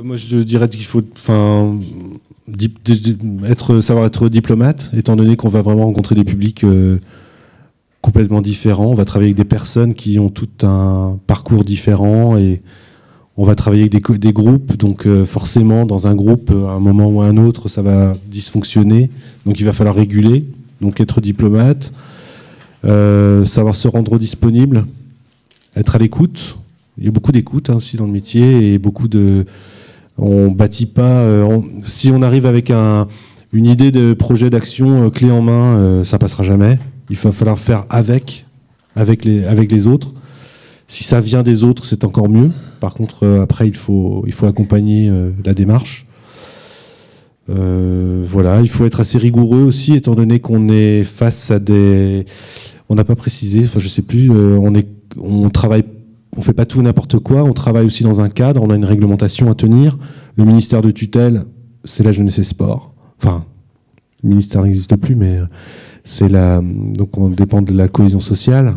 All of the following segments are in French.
Moi, je dirais qu'il faut savoir être diplomate, étant donné qu'on va vraiment rencontrer des publics complètement différents. On va travailler avec des personnes qui ont tout un parcours différent et on va travailler avec des groupes. Donc forcément, dans un groupe, à un moment ou à un autre, ça va dysfonctionner. Donc il va falloir réguler, donc être diplomate, savoir se rendre disponible, être à l'écoute. Il y a beaucoup d'écoute aussi dans le métier et beaucoup de... On bâtit pas... si on arrive avec une idée de projet d'action clé en main, ça passera jamais. Il va falloir faire avec les autres. Si ça vient des autres, c'est encore mieux. Par contre, après, il faut accompagner la démarche. Voilà, il faut être assez rigoureux aussi, étant donné qu'on est face à des... On n'a pas précisé, enfin je sais plus, on travaille... On ne fait pas tout n'importe quoi, on travaille aussi dans un cadre, on a une réglementation à tenir. Le ministère de tutelle, c'est la jeunesse et sport. Enfin, le ministère n'existe plus, mais c'est donc on dépend de la cohésion sociale.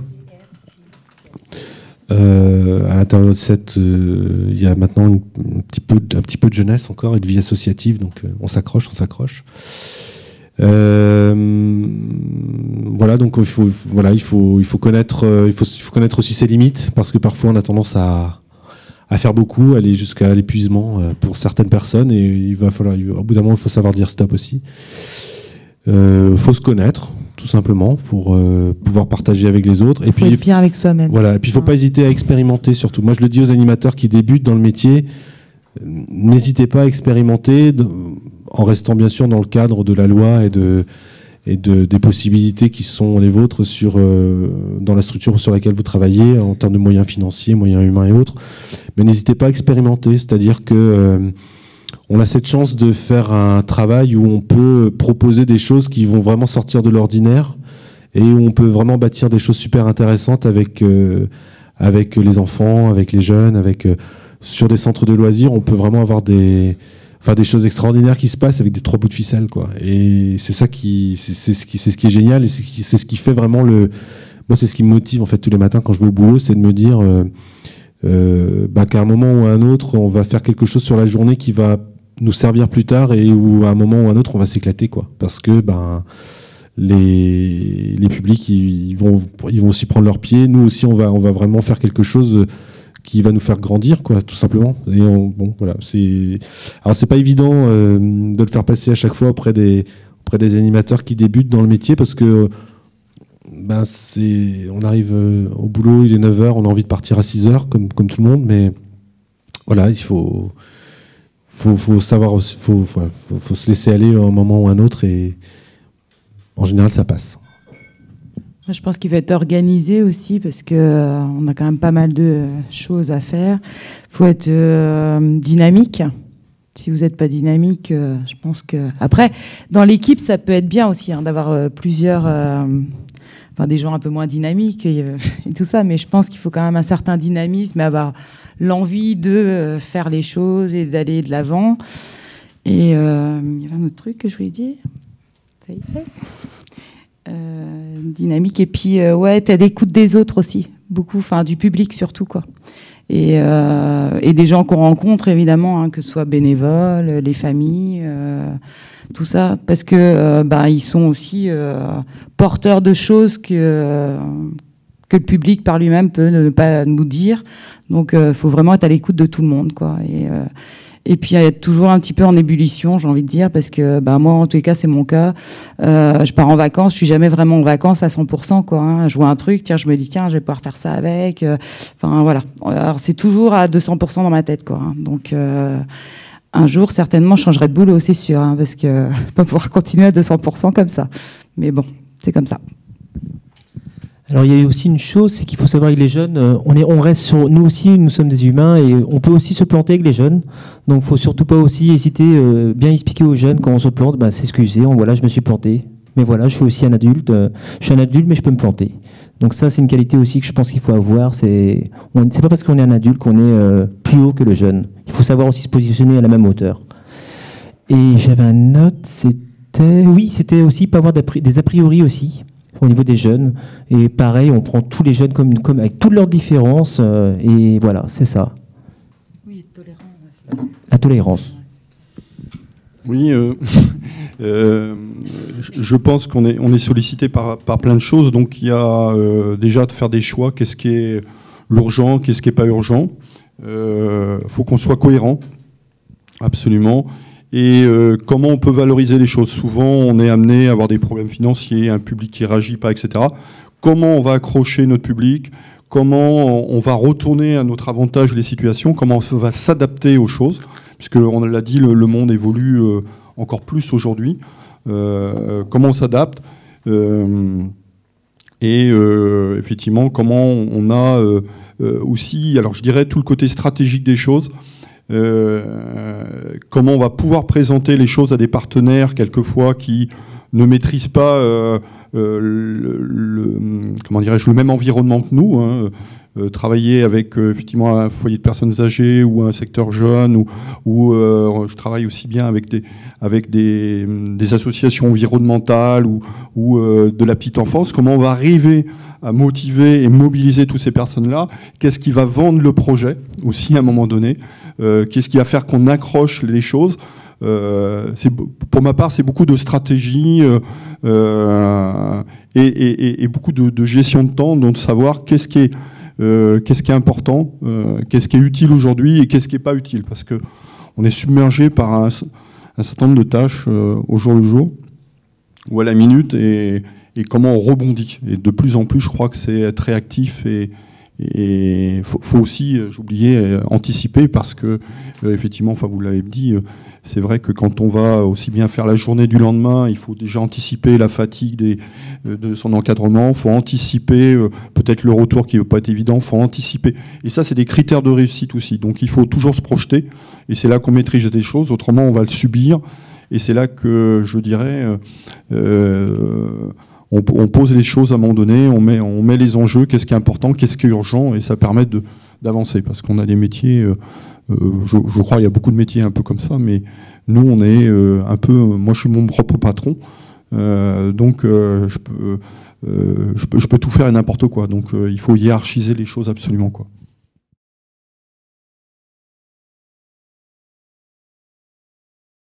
À l'intérieur de cette, il y a maintenant un petit peu de jeunesse encore et de vie associative, donc on s'accroche. Voilà, donc il faut connaître aussi ses limites, parce que parfois on a tendance à faire beaucoup, aller jusqu'à l'épuisement pour certaines personnes, et au bout d'un moment il faut savoir dire stop aussi. Faut se connaître tout simplement pour pouvoir partager avec les autres. Et puis être bien avec soi-même. Voilà, et puis il faut pas hésiter à expérimenter surtout. Moi je le dis aux animateurs qui débutent dans le métier, n'hésitez pas à expérimenter en restant bien sûr dans le cadre de la loi et des possibilités qui sont les vôtres dans la structure sur laquelle vous travaillez, en termes de moyens financiers, moyens humains et autres. Mais n'hésitez pas à expérimenter, c'est-à-dire que on a cette chance de faire un travail où on peut proposer des choses qui vont vraiment sortir de l'ordinaire et où on peut vraiment bâtir des choses super intéressantes avec les enfants, avec les jeunes, sur des centres de loisirs. On peut vraiment avoir des choses extraordinaires qui se passent avec des 3 bouts de ficelle, quoi. Et c'est ça c'est ce qui est génial, et c'est ce qui fait vraiment moi, c'est ce qui me motive en fait tous les matins quand je vais au boulot, c'est de me dire qu'à un moment ou à un autre, on va faire quelque chose sur la journée qui va nous servir plus tard, et où à un moment ou à un autre, on va s'éclater, quoi. Parce que les publics, ils vont aussi prendre leurs pieds. Nous aussi, on va vraiment faire quelque chose qui va nous faire grandir, quoi, tout simplement. Et voilà, alors c'est pas évident de le faire passer à chaque fois auprès des animateurs qui débutent dans le métier, parce que on arrive au boulot, il est 9h, on a envie de partir à 6h comme tout le monde, mais voilà, il faut savoir, faut se laisser aller à un moment ou à un autre, et en général ça passe. Je pense qu'il va être organisé aussi, parce qu'on a quand même pas mal de choses à faire. Il faut être dynamique. Si vous n'êtes pas dynamique, je pense que... Après, dans l'équipe, ça peut être bien aussi d'avoir plusieurs... des gens un peu moins dynamiques et tout ça, mais je pense qu'il faut quand même un certain dynamisme, avoir l'envie de faire les choses et d'aller de l'avant. Et il y avait un autre truc que je voulais dire. Ça y est. Dynamique, et puis t'as l'écoute des autres aussi, beaucoup, du public surtout, quoi. Et des gens qu'on rencontre évidemment, que ce soit bénévoles, les familles, tout ça, parce que ils sont aussi porteurs de choses que le public par lui-même peut ne pas nous dire. Donc faut vraiment être à l'écoute de tout le monde, quoi. Et puis être toujours un petit peu en ébullition, j'ai envie de dire, parce que moi, en tous les cas, c'est mon cas. Je pars en vacances, je suis jamais vraiment en vacances à 100%, quoi. Je vois un truc, je me dis, tiens, je vais pouvoir faire ça avec. Voilà. Alors, c'est toujours à 200% dans ma tête, quoi. Donc, un jour, certainement, je changerai de boulot, c'est sûr, parce que je vais pas pouvoir continuer à 200% comme ça. Mais bon, c'est comme ça. Alors il y a aussi une chose, c'est qu'il faut savoir que les jeunes, on reste nous aussi, nous sommes des humains, et on peut aussi se planter avec les jeunes. Donc il faut surtout pas aussi hésiter, bien expliquer aux jeunes quand on se plante, s'excuser, voilà, je me suis planté, mais voilà, je suis aussi un adulte, je suis un adulte mais je peux me planter. Donc ça, c'est une qualité aussi que je pense qu'il faut avoir. C'est pas parce qu'on est un adulte qu'on est plus haut que le jeune. Il faut savoir aussi se positionner à la même hauteur. Et j'avais un note, c'était aussi pas avoir des a priori aussi au niveau des jeunes. Et pareil, on prend tous les jeunes comme avec toutes leurs différences. Et voilà, c'est ça. Oui, tolérant. La tolérance. Oui, je pense qu'on est sollicité par plein de choses. Donc il y a déjà de faire des choix. Qu'est-ce qui est l'urgent, qu'est-ce qui n'est pas urgent. Faut qu'on soit cohérent, absolument. Et comment on peut valoriser les choses. Souvent, on est amené à avoir des problèmes financiers, un public qui ne réagit pas, etc. Comment on va accrocher notre public? Comment on va retourner à notre avantage les situations? Comment on va s'adapter aux choses? Puisque, on l'a dit, le monde évolue encore plus aujourd'hui. Comment on s'adapte? Effectivement, comment on a aussi, alors je dirais, tout le côté stratégique des choses. Comment on va pouvoir présenter les choses à des partenaires, quelquefois, qui ne maîtrisent pas comment dirais-je, le même environnement que nous, hein. Travailler avec effectivement un foyer de personnes âgées ou un secteur jeune, ou je travaille aussi bien avec des associations environnementales ou de la petite enfance. Comment on va arriver à motiver et mobiliser toutes ces personnes-là? Qu'est-ce qui va vendre le projet aussi à un moment donné? Qu'est-ce qui va faire qu'on accroche les choses? Pour ma part, c'est beaucoup de stratégie et beaucoup de gestion de temps, donc de savoir qu'est-ce qui est important, qu'est-ce qui est utile aujourd'hui et qu'est-ce qui n'est pas utile, parce qu'on est submergé par un certain nombre de tâches au jour le jour ou à la minute, et comment on rebondit. Et de plus en plus, je crois que c'est être réactif et faut aussi, j'oubliais, anticiper, parce que effectivement, enfin vous l'avez dit, c'est vrai que quand on va aussi bien faire la journée du lendemain, il faut déjà anticiper la fatigue de son encadrement, il faut anticiper peut-être le retour qui ne va pas être évident, il faut anticiper. Et ça, c'est des critères de réussite aussi. Donc il faut toujours se projeter, et c'est là qu'on maîtrise des choses, autrement on va le subir. Et c'est là que je dirais, on pose les choses à un moment donné, on met les enjeux, qu'est-ce qui est important, qu'est-ce qui est urgent, et ça permet d'avancer, parce qu'on a des métiers, je crois il y a beaucoup de métiers un peu comme ça, mais nous on est un peu, moi je suis mon propre patron, donc je peux tout faire et n'importe quoi, donc il faut hiérarchiser les choses absolument, quoi.